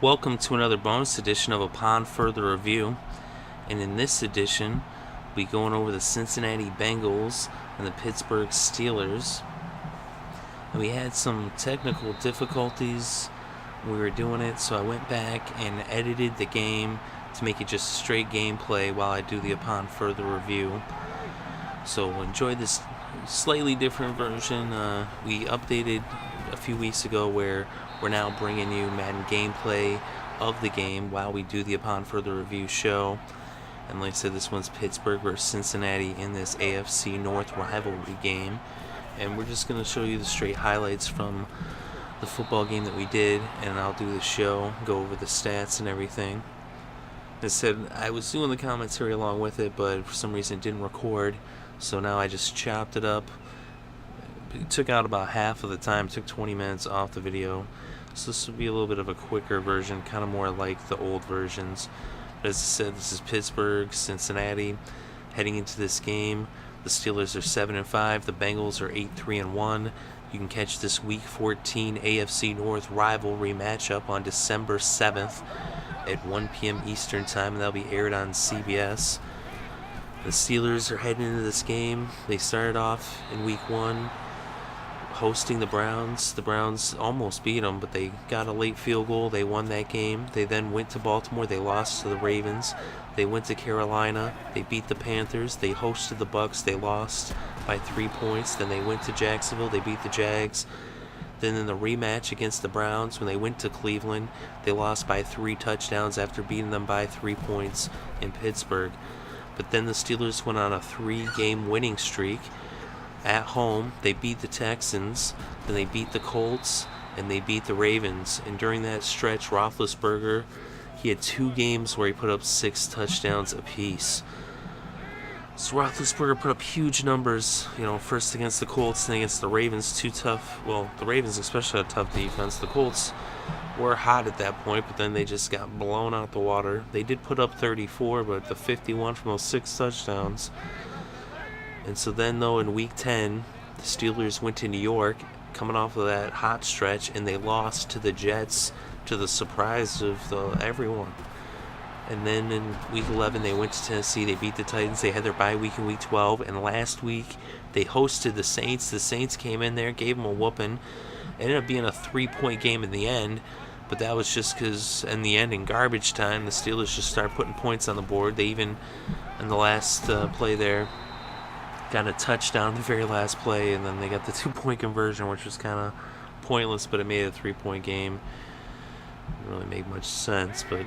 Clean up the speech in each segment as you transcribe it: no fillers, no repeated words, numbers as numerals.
Welcome to another bonus edition of Upon Further Review, and in this edition we'll be going over the Cincinnati Bengals and the Pittsburgh Steelers. And we had some technical difficulties when we were doing it, so I went back and edited the game to make it just straight gameplay while I do the Upon Further Review. So enjoy this slightly different version. We updated a few weeks ago where we're now bringing you Madden gameplay of the game while we do the Upon Further Review show. And like I said, this one's Pittsburgh versus Cincinnati in this AFC North rivalry game. And we're just going to show you the straight highlights from the football game that we did, and I'll do the show, go over the stats and everything. As I said, I was doing the commentary along with it, but for some reason it didn't record, so now I just chopped it up. It took out about half of the time, took 20 minutes off the video. So this will be a little bit of a quicker version, kind of more like the old versions. But as I said, this is Pittsburgh, Cincinnati. Heading into this game, the Steelers are 7-5, the Bengals are 8-3-1. You can catch this Week 14 AFC North rivalry matchup on December 7th at 1 p.m. Eastern Time, and that'll be aired on CBS. The Steelers are heading into this game. They started off in Week 1 hosting the Browns. The Browns almost beat them, but they got a late field goal. They won that game. They then went to Baltimore. They lost to the Ravens. They went to Carolina. They beat the Panthers. They hosted the Bucks. They lost by 3 points. Then they went to Jacksonville. They beat the Jags. Then in the rematch against the Browns, when they went to Cleveland, they lost by 3 touchdowns after beating them by 3 points in Pittsburgh. But then the Steelers went on a 3-game winning streak. At home, they beat the Texans, then they beat the Colts, and they beat the Ravens. And during that stretch, Roethlisberger, he had 2 games where he put up 6 touchdowns apiece. So Roethlisberger put up huge numbers, first against the Colts, then against the Ravens. The Ravens especially had a tough defense. The Colts were hot at that point, but then they just got blown out the water. They did put up 34, but the 51 from those 6 touchdowns. And so then, though, in Week 10, the Steelers went to New York, coming off of that hot stretch, and they lost to the Jets, to the surprise of everyone. And then in Week 11, they went to Tennessee. They beat the Titans. They had their bye week in Week 12. And last week, they hosted the Saints. The Saints came in there, gave them a whooping. It ended up being a 3-point game in the end. But that was just because, in the end, in garbage time, the Steelers just started putting points on the board. They even, in the last play there, got a touchdown in the very last play, and then they got the 2-point conversion, which was kind of pointless, but it made it a 3-point game. Didn't really make much sense. But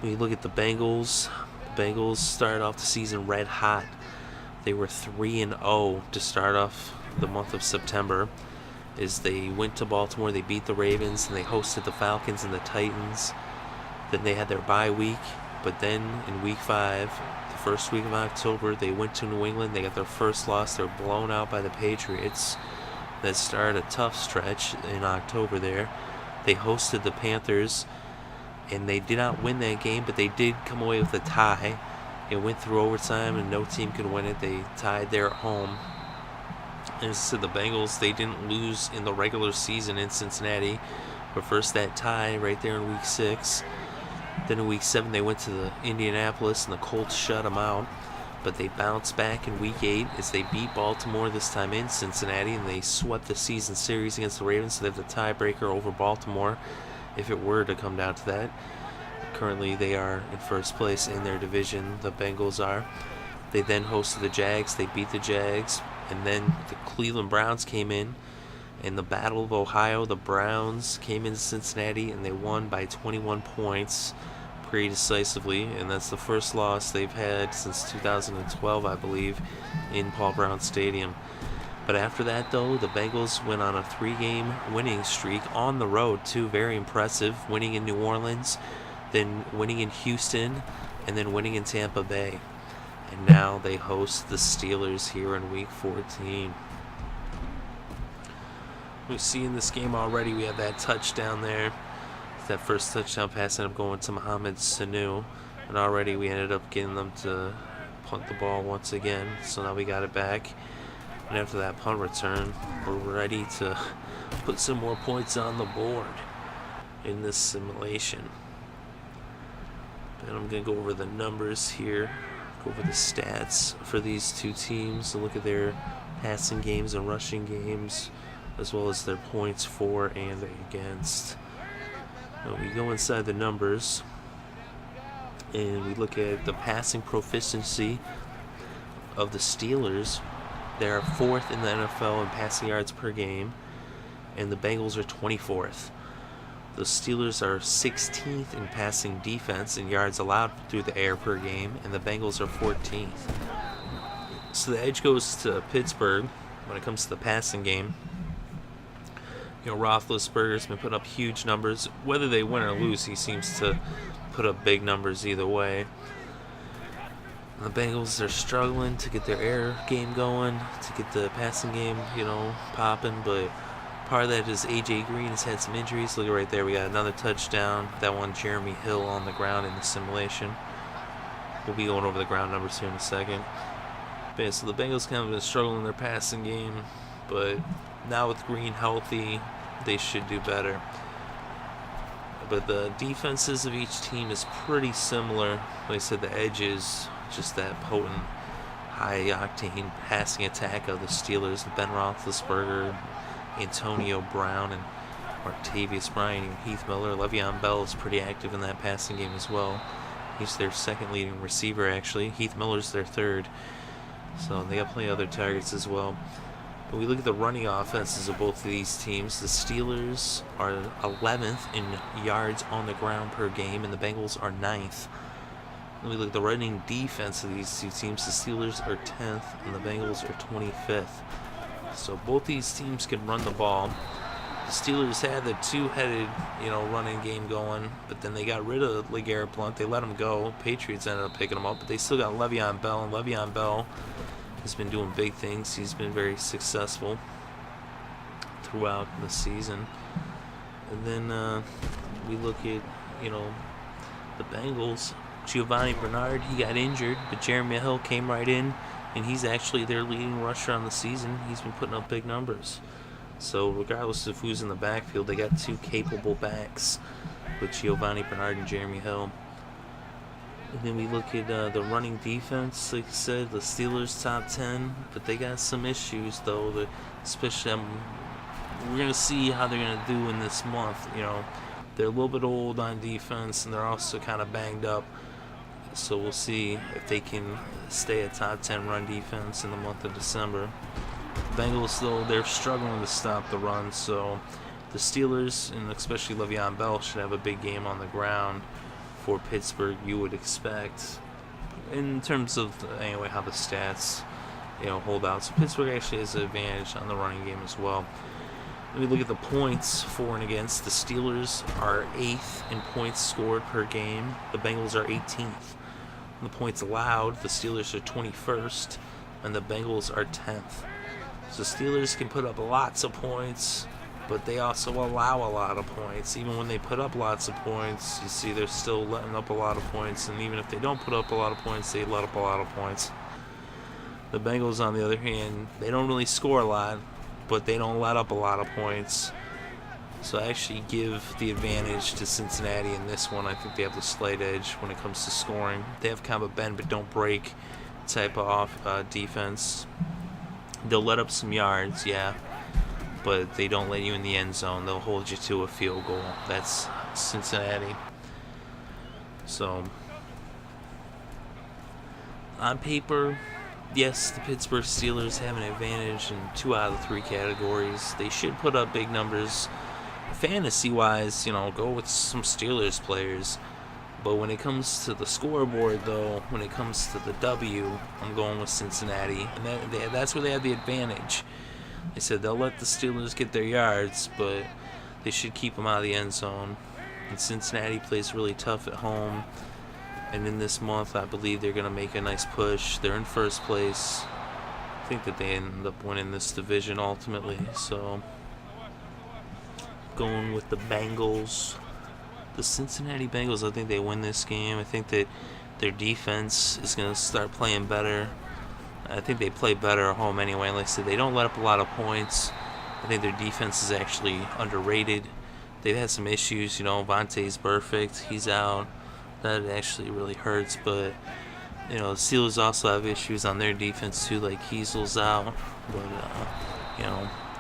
when you look at the Bengals started off the season red hot. They were 3-0 to start off the month of September. As they went to Baltimore, they beat the Ravens, and they hosted the Falcons and the Titans. Then they had their bye week, but then in Week 5, first week of October, they went to New England. They got their first loss. They were blown out by the Patriots. That started a tough stretch in October there. They hosted the Panthers, and they did not win that game, but they did come away with a tie. It went through overtime, and no team could win it. They tied there at home. And as I said, the Bengals, they didn't lose in the regular season in Cincinnati, but first that tie right there in Week 6. Then in Week 7, they went to the Indianapolis, and the Colts shut them out. But they bounced back in Week 8 as they beat Baltimore, this time in Cincinnati, and they swept the season series against the Ravens, so they have the tiebreaker over Baltimore if it were to come down to that. Currently, they are in first place in their division, the Bengals are. They then hosted the Jags. They beat the Jags. And then the Cleveland Browns came in. In the Battle of Ohio, the Browns came into Cincinnati, and they won by 21 points pretty decisively, and that's the first loss they've had since 2012, I believe, in Paul Brown Stadium. But after that, though, the Bengals went on a 3-game winning streak on the road, too. Very impressive, winning in New Orleans, then winning in Houston, and then winning in Tampa Bay. And now they host the Steelers here in Week 14. We see in this game already, we have that touchdown there. That first touchdown pass ended up going to Mohamed Sanu. And already we ended up getting them to punt the ball once again. So now we got it back. And after that punt return, we're ready to put some more points on the board. in this simulation. And I'm going to go over the numbers here, go over the stats for these two teams, and look at their passing games and rushing games, as well as their points for and against. Now we go inside the numbers, and we look at the passing proficiency of the Steelers. They are 4th in the NFL in passing yards per game, and the Bengals are 24th. The Steelers are 16th in passing defense in yards allowed through the air per game, and the Bengals are 14th. So the edge goes to Pittsburgh when it comes to the passing game. You know, Roethlisberger's been putting up huge numbers. Whether they win or lose, he seems to put up big numbers either way. The Bengals are struggling to get their air game going, to get the passing game, popping, but part of that is A.J. Green has had some injuries. Look right there, we got another touchdown. That one, Jeremy Hill on the ground in the simulation. We'll be going over the ground numbers here in a second. But yeah, so the Bengals kind of been struggling in their passing game, but now with Green healthy, they should do better. But the defenses of each team is pretty similar. Like I said, the edge is just that potent, high-octane passing attack of the Steelers. Ben Roethlisberger, Antonio Brown, and Martavius Bryant, and Heath Miller. Le'Veon Bell is pretty active in that passing game as well. He's their second leading receiver, actually. Heath Miller's their third. So they got plenty of other targets as well. But we look at the running offenses of both of these teams. The Steelers are 11th in yards on the ground per game, and the Bengals are 9th. When we look at the running defense of these two teams, the Steelers are 10th, and the Bengals are 25th. So both these teams can run the ball. The Steelers had the two-headed, running game going, but then they got rid of LeGarrette Blount. They let him go. Patriots ended up picking him up, but they still got Le'Veon Bell, and Le'Veon Bell has been doing big things. He's been very successful throughout the season. And then we look at, the Bengals. Giovanni Bernard, he got injured, but Jeremy Hill came right in, and he's actually their leading rusher on the season. He's been putting up big numbers. So regardless of who's in the backfield, they got two capable backs with Giovanni Bernard and Jeremy Hill. And then we look at the running defense. Like I said, the Steelers top 10, but they got some issues though. Especially, we're gonna see how they're gonna do in this month. They're a little bit old on defense, and they're also kind of banged up. So we'll see if they can stay a top 10 run defense in the month of December. Bengals, though, they're struggling to stop the run, so the Steelers, and especially Le'Veon Bell, should have a big game on the ground for Pittsburgh, you would expect, in terms of, how the stats, hold out. So Pittsburgh actually has an advantage on the running game as well. When we look at the points for and against, the Steelers are 8th in points scored per game. The Bengals are 18th. In the points allowed, the Steelers are 21st, and the Bengals are 10th. So Steelers can put up lots of points, but they also allow a lot of points. Even when they put up lots of points, you see they're still letting up a lot of points, and even if they don't put up a lot of points, they let up a lot of points. The Bengals, on the other hand, they don't really score a lot, but they don't let up a lot of points. So I actually give the advantage to Cincinnati in this one. I think they have the slight edge when it comes to scoring. They have kind of a bend but don't break type of defense. They'll let up some yards, yeah, but they don't let you in the end zone. They'll hold you to a field goal. That's Cincinnati. So on paper, yes, the Pittsburgh Steelers have an advantage in 2 out of the 3 categories. They should put up big numbers. Fantasy-wise, go with some Steelers players. But when it comes to the scoreboard, though, when it comes to the W, I'm going with Cincinnati. And that's where they have the advantage. They said they'll let the Steelers get their yards, but they should keep them out of the end zone. And Cincinnati plays really tough at home. And in this month, I believe they're going to make a nice push. They're in first place. I think that they end up winning this division ultimately. So, going with the Bengals. The Cincinnati Bengals, I think they win this game. I think that their defense is going to start playing better. I think they play better at home anyway. Like I said, they don't let up a lot of points. I think their defense is actually underrated. they've had some issues. Vontae's perfect. He's out. That actually really hurts. But, the Steelers also have issues on their defense, too. Like, Kiesel's out. But,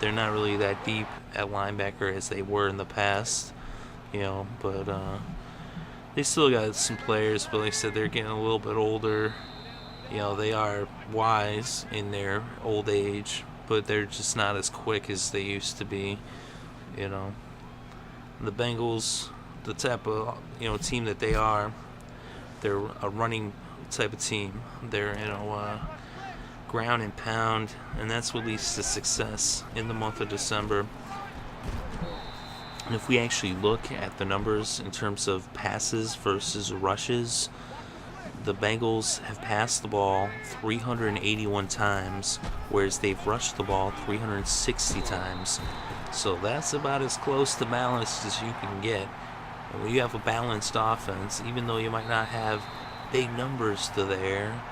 they're not really that deep at linebacker as they were in the past. But they still got some players. But like I said, they're getting a little bit older. They are wise in their old age, but they're just not as quick as they used to be. The Bengals, the type of team that they are, they're a running type of team. They're ground and pound, and that's what leads to success in the month of December. And if we actually look at the numbers in terms of passes versus rushes, the Bengals have passed the ball 381 times, whereas they've rushed the ball 360 times. So that's about as close to balanced as you can get. And when you have a balanced offense, even though you might not have big numbers to there,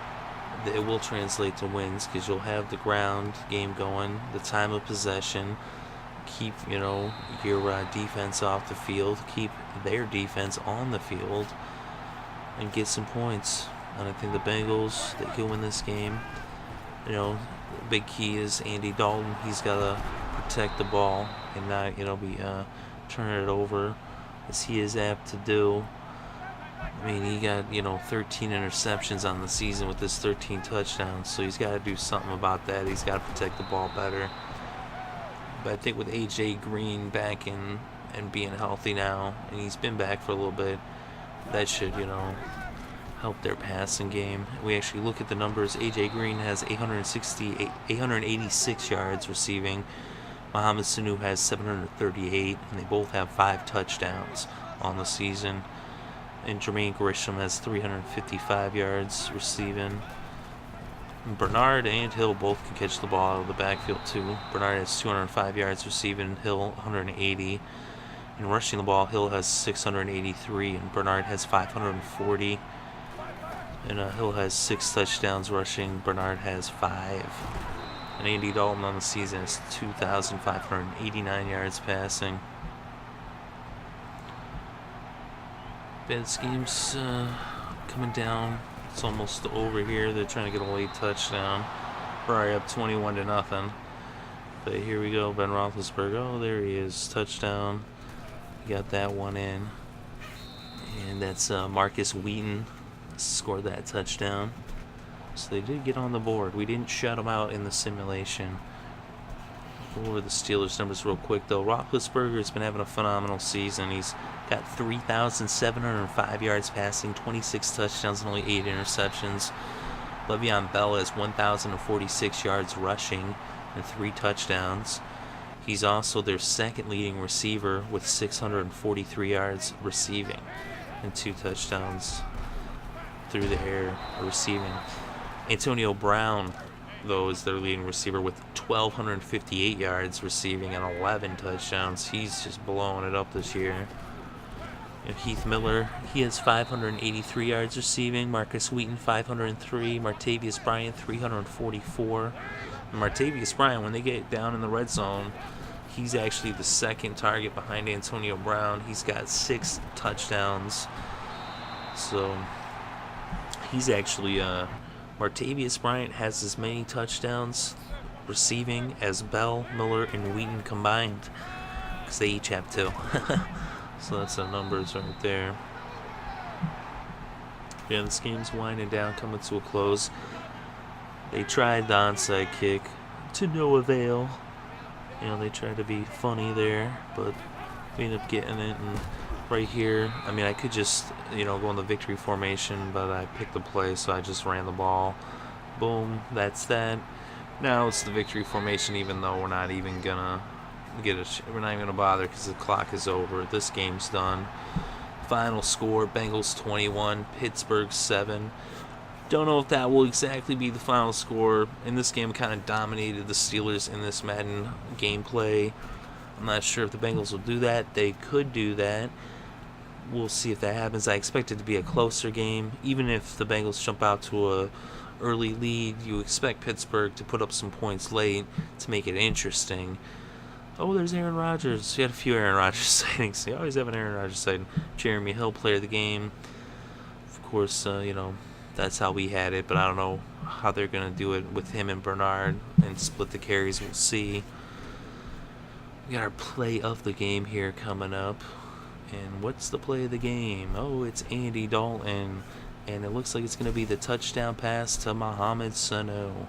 it will translate to wins because you'll have the ground game going, the time of possession, keep your defense off the field, keep their defense on the field, and get some points. And I think the Bengals, they can win this game. The big key is Andy Dalton. He's got to protect the ball and not, be turning it over as he is apt to do. I mean, he got, 13 interceptions on the season with his 13 touchdowns, so he's got to do something about that. He's got to protect the ball better. But I think with A.J. Green back in and being healthy now, and he's been back for a little bit, that should, help their passing game. We actually look at the numbers. A.J. Green has 886 yards receiving. Mohamed Sanu has 738, and they both have 5 touchdowns on the season. And Jermaine Grisham has 355 yards receiving. And Bernard and Hill both can catch the ball out of the backfield too. Bernard has 205 yards receiving, Hill 180. And rushing the ball, Hill has 683, and Bernard has 540. And Hill has 6 touchdowns rushing, Bernard has 5. And Andy Dalton on the season has 2,589 yards passing. Bad schemes coming down. It's almost over here. They're trying to get a late touchdown. Ferrari up 21-0. But here we go. Ben Roethlisberger. Oh, there he is. Touchdown. Got that one in. And that's Marcus Wheaton scored that touchdown. So they did get on the board. We didn't shut them out in the simulation. Go over the Steelers numbers real quick, though. Roethlisberger has been having a phenomenal season. He's got 3,705 yards passing, 26 touchdowns, and only 8 interceptions. Le'Veon Bell has 1,046 yards rushing and 3 touchdowns. He's also their second leading receiver with 643 yards receiving and 2 touchdowns through the air receiving. Antonio Brown, though, is their leading receiver with 1,258 yards receiving and 11 touchdowns. He's just blowing it up this year. And Heath Miller, he has 583 yards receiving. Marcus Wheaton, 503. Martavius Bryant, 344. And Martavius Bryant, when they get down in the red zone, he's actually the second target behind Antonio Brown. He's got 6 touchdowns. So he's actually Martavius Bryant has as many touchdowns receiving as Bell, Miller, and Wheaton combined, because they each have 2. So that's the numbers right there. Yeah, this game's winding down, coming to a close. They tried the onside kick to no avail. They tried to be funny there, but we ended up getting it. And right here, I mean, I could just, go in the victory formation, but I picked the play, so I just ran the ball. Boom, that's that. Now it's the victory formation, even though we're not even gonna we're not even gonna bother because the clock is over. This game's done. Final score: Bengals 21, Pittsburgh 7. Don't know if that will exactly be the final score. In this game, kind of dominated the Steelers in this Madden gameplay. I'm not sure if the Bengals will do that. They could do that. We'll see if that happens. I expect it to be a closer game. Even if the Bengals jump out to a early lead, you expect Pittsburgh to put up some points late to make it interesting. Oh, there's Aaron Rodgers. We had a few Aaron Rodgers sightings. You always have an Aaron Rodgers sighting. Jeremy Hill, player of the game. Of course, that's how we had it, but I don't know how they're going to do it with him and Bernard and split the carries. We'll see. We got our play of the game here coming up. And what's the play of the game? Oh, it's Andy Dalton. And it looks like it's going to be the touchdown pass to Mohamed Sanu.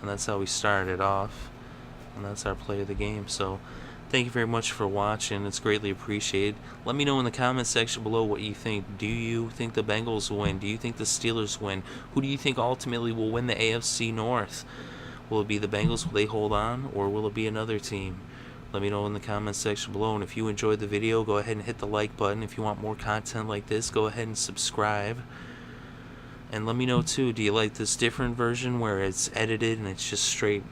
And that's how we started off. And that's our play of the game. So thank you very much for watching. It's greatly appreciated. Let me know in the comment section below what you think. Do you think the Bengals will win? Do you think the Steelers win? Who do you think ultimately will win the AFC North? Will it be the Bengals? Will they hold on? Or will it be another team? Let me know in the comment section below. And if you enjoyed the video, go ahead and hit the like button. If you want more content like this, go ahead and subscribe. And let me know too, do you like this different version where it's edited and it's just straight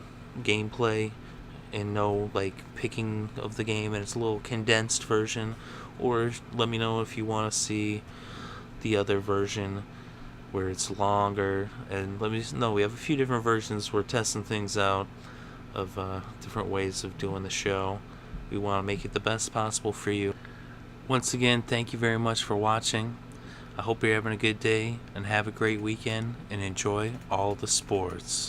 gameplay and no picking of the game, and it's a little condensed version? Or let me know if you want to see the other version where it's longer. And let me know, we have a few different versions. We're testing things out of different ways of doing the show. We want to make it the best possible for you. Once again, thank you very much for watching. I hope you're having a good day and have a great weekend and enjoy all the sports.